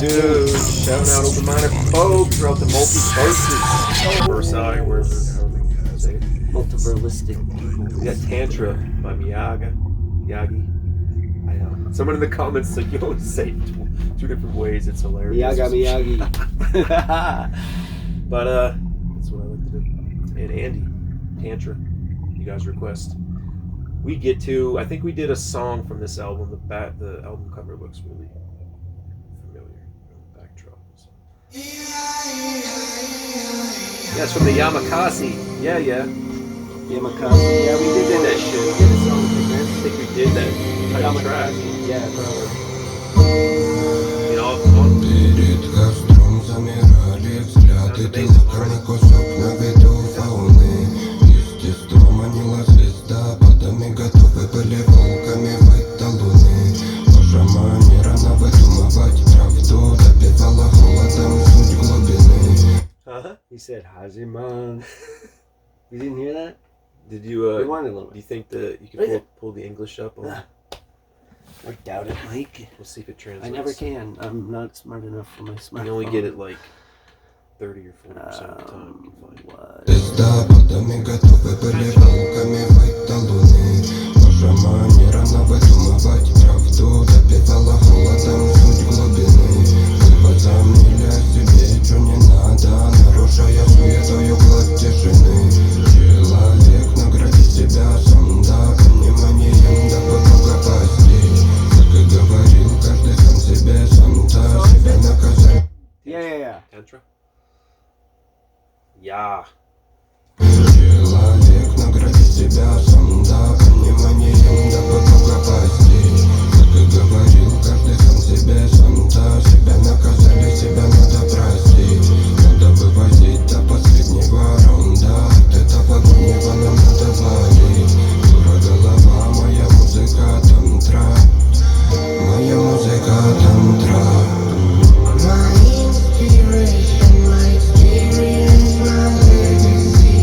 Dude, shouting out open-minded folk throughout the multiverses. Versi, however you say it. Multiversalistic people. We got Tantra by Miyagi. I know. Someone in the comments said you always say it two different ways. It's hilarious. Miyagi. But that's what I like to do. And Andy, Tantra, you guys request. We get to. I think we did a song from this album. The album cover looks really familiar. Backdrop. So. Yeah, it's from the Yamakasi. Yeah. Yamakasi. Yeah, we We did that shit. We did a song with I it, think we did that title track. Yamakasi. Yeah, probably. You know, on Перед костром замирали взгляды, толкали кусок на виду волны. Естество манила звезда, подами готовы были волками выйти луны. Ложа манера на выдумывать правду, добивала холодом суть глубины. He said, Hajiman. You didn't hear that? Did you? We wanted a little Do bit. you think that you can pull the English up? I doubt it, Mike. We'll see if it translates. I never can. I'm not smart enough for my You smartphone. can only get it like 30 or 40% of the time. You can find it. What? Звезда, подами готовы были волками выйти луны. Ложа манера на выдумывать правду, добивала холодом суть глубины. Вы возомнили о себе, что не надо, нарушая суетою гладь тишины. Человек, награди себя сам, да, пониманием, дабы Бога постичь. Как и говорил, каждый сам себе, сам-то себя наказать. Yeah. Tantra? Yeah. Человек, награди себя сам, да, пониманием, дабы Бога постичь. Как и говорил, каждый сам себе, сам-то себя наказали, себя надо простить. Надо вывозить до последнего раунда, от этого гнева нам надо валить. Дура голова, моя музыка тантра, моя музыка тантра. My inspiration, my experience, my legacy.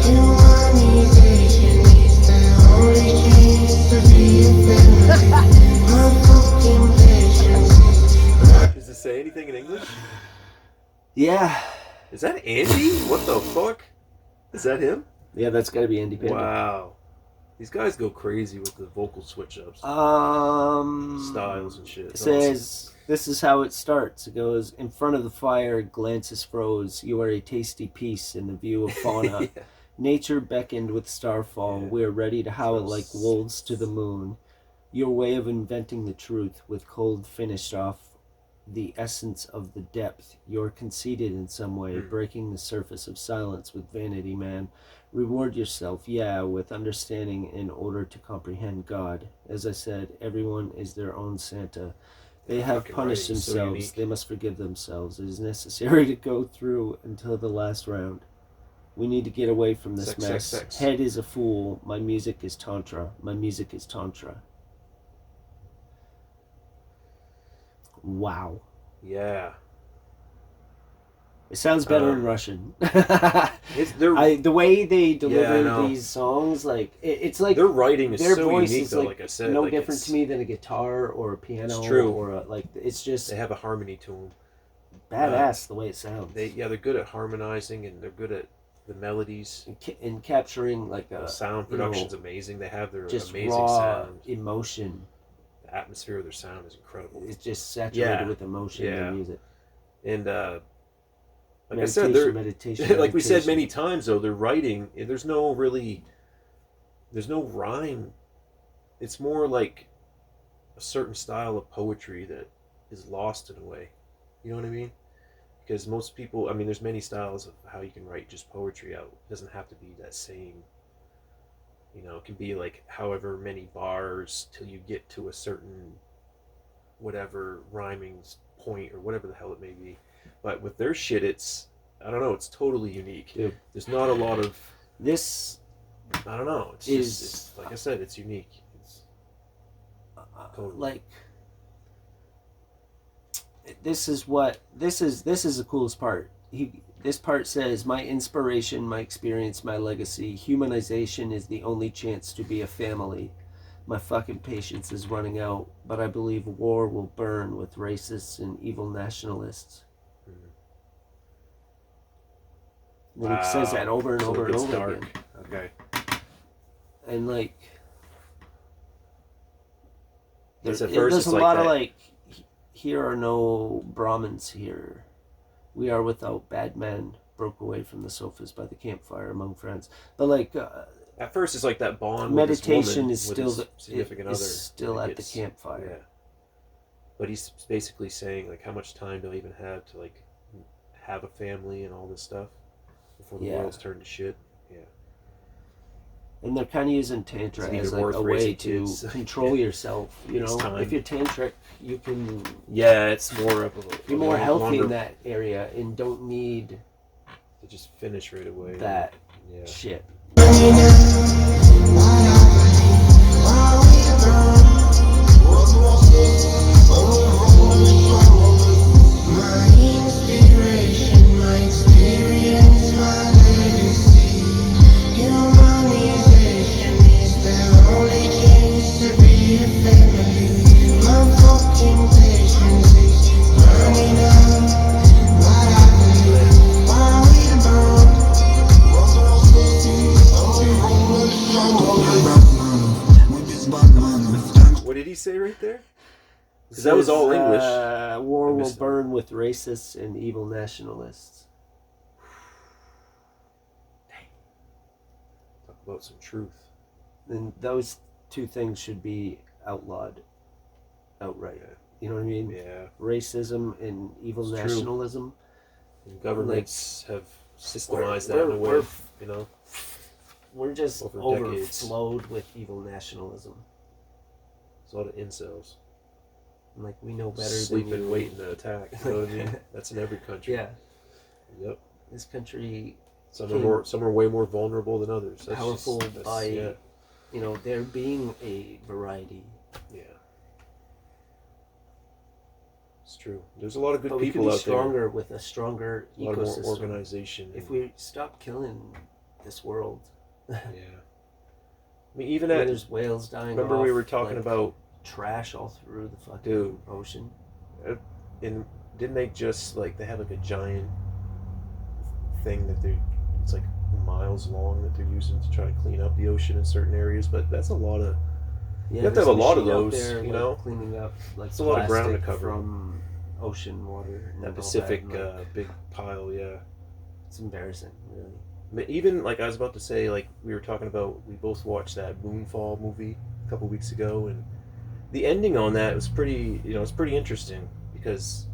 Humanization is the only chance to be a family. My fucking patience is Does it say anything in English? Yeah. Is that Andy? What the fuck? Is that him? Yeah, that's gotta be Andy Panda. Wow. These guys go crazy with the vocal switch ups. Styles and shit. It It's says, this is how it starts. It goes, in front of the fire, glances froze. You are a tasty piece in the view of fauna. awesome. Yeah. Nature beckoned with starfall. Yeah. We are ready to howl Smells like wolves to the moon. Your way of inventing the truth with cold finished off the essence of the depth. You're conceited in some way, breaking the surface of silence with vanity, man. Reward yourself, with understanding in order to comprehend God. As I said, everyone is their own Santa. They have Fucking punished writing, so themselves. unique. They must forgive themselves. It is necessary to go through until the last round. We need to get away from this mess. Sex. Head is a fool. My music is Tantra. My music is Tantra. Wow. Yeah. It sounds better in Russian. They're The way they I deliver know. these songs, like it's like their writing is their so voice unique is though, like, like I said. no like different to me than a guitar or a piano. It's true. Or it's just They have a harmony to them. badass the way it sounds. They're good at harmonizing and they're good at the melodies. in capturing like The a sound you know, production's amazing. They have their just amazing raw sound. emotion. The atmosphere of their sound is incredible. It's just saturated Yeah. with emotion Yeah. and music. And like I Meditation, said, they're meditation. like we said meditation. many times though, they're writing. There's no rhyme. It's more like a certain style of poetry that is lost in a way. You know what I mean? Because most people, I mean, there's many styles of how you can write just poetry out. It doesn't have to be that same. You know, it can be like however many bars till you get to a certain whatever rhyming point or whatever the hell it may be. But with their shit, it's, I don't know, it's totally unique. Dude. There's not a lot of, This I don't know, it's is just, it's, like I said, it's unique. It's totally. like this is the coolest part. This part says, my inspiration, my experience, my legacy. Humanization is the only chance to be a family. My fucking patience is running out, but I believe war will burn with racists and evil nationalists. Mm-hmm. And he says that over and So over it and gets over dark. again. Okay. And like, Because at first there's it's a like lot that. of like, here are no Brahmins here. We are without bad men. Broke away from the sofas by the campfire among friends. But like, At first it's like that bond meditation with is this woman, still with his significant other. still and at it gets- the campfire. Yeah. But he's basically saying like, how much time do I even have to like have a family and all this stuff before the world's turned to shit? Yeah. And they're kind of using Tantra Is it as even like worth a way raising to kids? control yourself. You It's know, time. if you're tantric, you can Yeah, it's more of a be more healthy longer, in that area and don't need to just finish right away. that Yeah. shit. What did he say right there? Because that was all English. War I will missed it. burn with racists and evil nationalists. Talk about some truth. And those two things should be outlawed outright. Yeah. You know what I mean? Yeah. Racism and evil It's true. nationalism. And governments have systemized that in a we're- way, you know. We're just Over decades. overflowed with evil nationalism. There's a lot of incels. And like, we know better Sleeping, than you. waiting to attack. You know what I mean? That's in every country. Yeah, Yep. this country Some are way more vulnerable than others. That's powerful just, by, yeah. you know, there being a variety. Yeah. It's true. There's a lot of good But we could people be out stronger with a stronger there. A lot more ecosystem. organization. If and- we stop killing this world, Yeah. I mean, even where at. there's whales dying Remember off, we were talking like, about. trash all through the fucking Dude. ocean. And didn't they just like they have like a giant thing that it's like miles long that they're using to try to clean up the ocean in certain areas, but that's a lot of Yeah, You have to there's have a lot of machine out those, there, you like, know? cleaning up like It's a lot of ground to plastic cover. from ocean water. And that all Pacific that, like, big pile. Yeah. it's embarrassing, really. But even like I was about to say, like we were talking about, we both watched that Moonfall movie a couple weeks ago, and the ending on that was pretty, it's pretty interesting because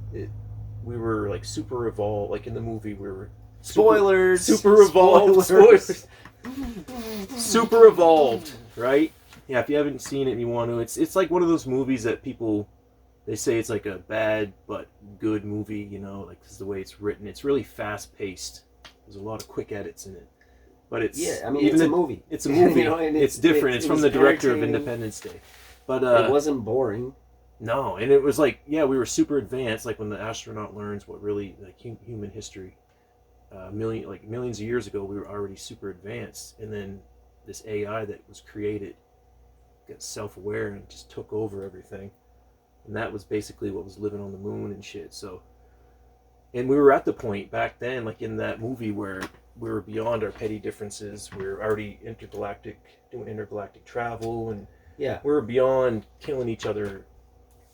we were like super evolved. Like in the movie, we were Spoilers. super evolved. Spoilers. Super evolved, right? Yeah, if you haven't seen it and you want to, it's like one of those movies that people, they say it's like a bad but good movie, like because the way it's written, it's really fast paced. There's a lot of quick edits in it, but it's Yeah, I mean, it's a movie. It's a movie. And it's different. It's from was the director of entertaining. Independence Day, but It wasn't boring. no, and it was like, yeah, we were super advanced. Like when the astronaut learns what really like human history, millions of years ago, we were already super advanced, and then this AI that was created got self-aware and just took over everything, and that was basically what was living on the moon and shit. So, and we were at the point back then, like in that movie, where we were beyond our petty differences. We were already doing intergalactic travel, and Yeah. we were beyond killing each other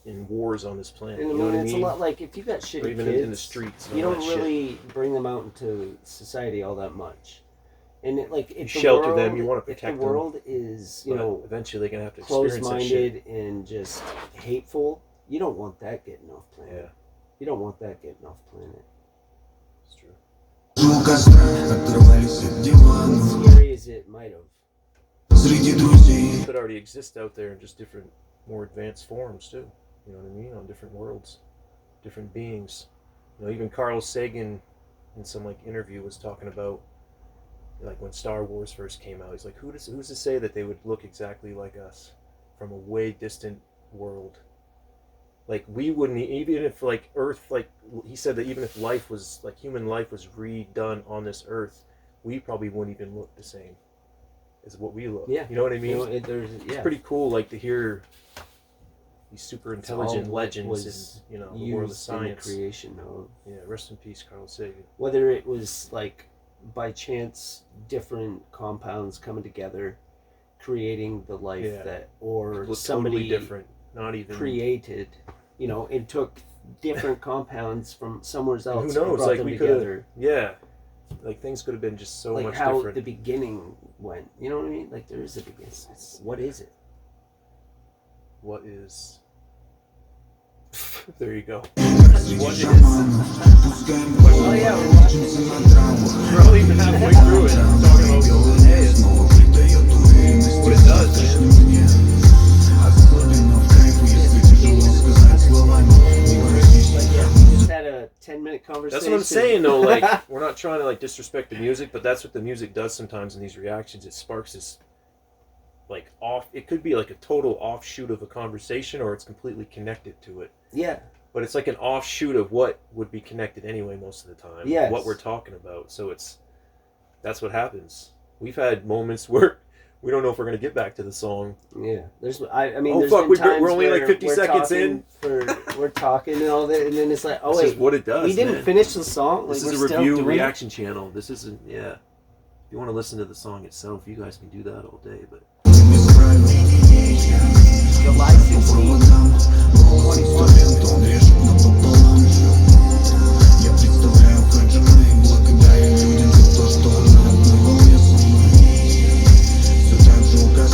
in wars on this planet. And I You know mean, what I it's mean? a lot like if you got shitty Or even kids, in the streets. And you all don't that shit. really bring them out into society all that much. And if You the shelter world, them, you wanna if protect the them. world is, But know, eventually they're gonna have to experience that shit. closed-minded and just hateful, you don't want that getting off planet. Yeah, You don't want that getting off planet. it's true. У костра оторвались от диванов. As scary as it might have. Среди друзей It could already exist out there in just different, more advanced forms too. You know what I mean? On different worlds, different beings. Even Carl Sagan, in some like interview, was talking about like when Star Wars first came out. He's like, who's to say that they would look exactly like us from a way distant world? Like we wouldn't, even if like Earth, like he said that even if life was like human life was redone on this Earth, we probably wouldn't even look the same. is what we love. Yeah. You know what I mean? It's Pretty cool, like to hear these super intelligent all legends was in the world of used in the science. creation of. Yeah, rest in peace, Carl Sagan. Whether it was like by chance different compounds coming together, creating the life Yeah. that, or It was somebody totally different. Not even created, it took different compounds from somewhere else. Who knows? And brought Like them we could have, together. yeah. Like things could have been just so Like much how different. the beginning went. You know what I mean? Like there is a beginning. What is it? What is? There you go. What is? Oh yeah, we're watching it. We're only even halfway through it. I'm talking about hey, it's what it does, man. We just had a 10-minute conversation. That's what I'm saying, though. Like, we're not trying to like disrespect the music, but that's what the music does sometimes in these reactions. It sparks this, like, off. It could be like a total offshoot of a conversation, or it's completely connected to it. Yeah. But it's like an offshoot of what would be connected anyway most of the time. Yes. What we're talking about. So that's what happens. We've had moments where we don't know if we're going to get back to the song. Yeah. I mean, Oh, there's fuck, been times we're only like where 50 we're seconds talking we're talking and all that, and then it's like, oh This wait, is what it does, we didn't man. finish the song. This Like, is we're a still review doing reaction channel. This isn't, yeah. If you want to listen to the song itself, you guys can do that all day, but... July 16th, 2020.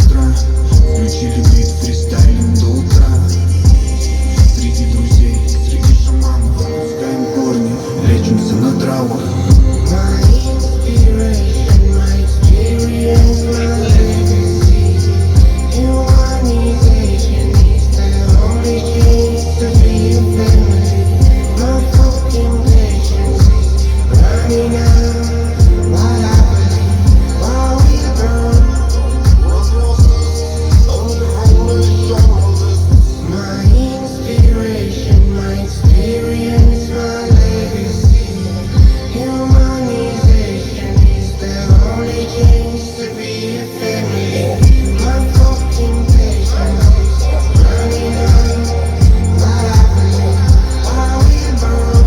Включили бит фристайлем до утра. Среди друзей, среди шаманов пускаем корни, лечимся на травах. My inspiration, my experience, my legacy. Humanization is the only chance to be a family. My fucking patience is running out. But I believe while we burn. My inspiration, my experience, my legacy. Humanization is the only chance to be a family. My fucking patience is running out, but I believe while we burn.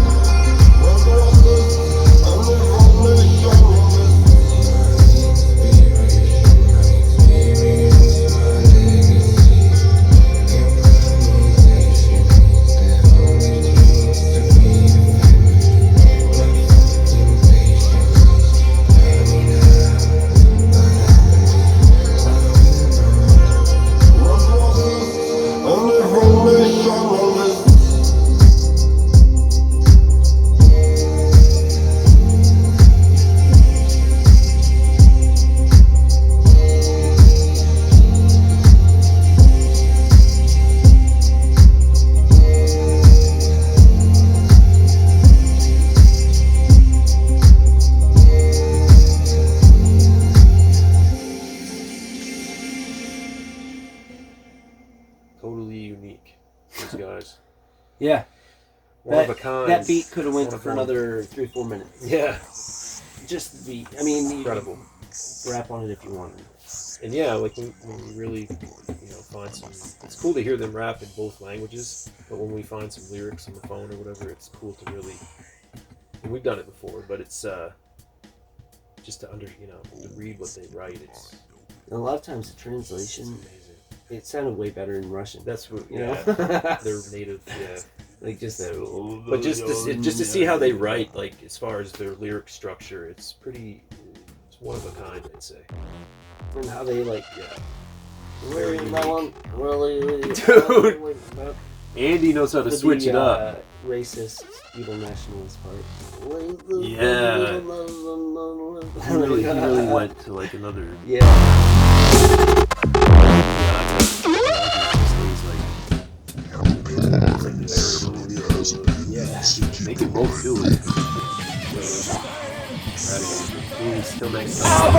Totally unique, these guys. Yeah. One of a kind. That beat could have went One of for one. another 3-4 minutes. Yeah. Just the beat. I mean, Incredible. Rap on it if you want. And yeah, like when we really, find some... It's cool to hear them rap in both languages, but when we find some lyrics on the phone or whatever, it's cool to really... And we've done it before, but it's just to to read what they write, it's And a lot of times the translation, amazing. it sounded way better in Russian. That's what, You yeah, know? they're native, yeah. Like just that. But just to see how they write, like as far as their lyric structure, it's one of a kind, I'd say. And how they like, Yeah. really, unique. dude. Andy knows how to switch it up. Racist, evil nationalist part. Yeah. He really went to like another. Yeah. Yeah, they can both do it. Till next time.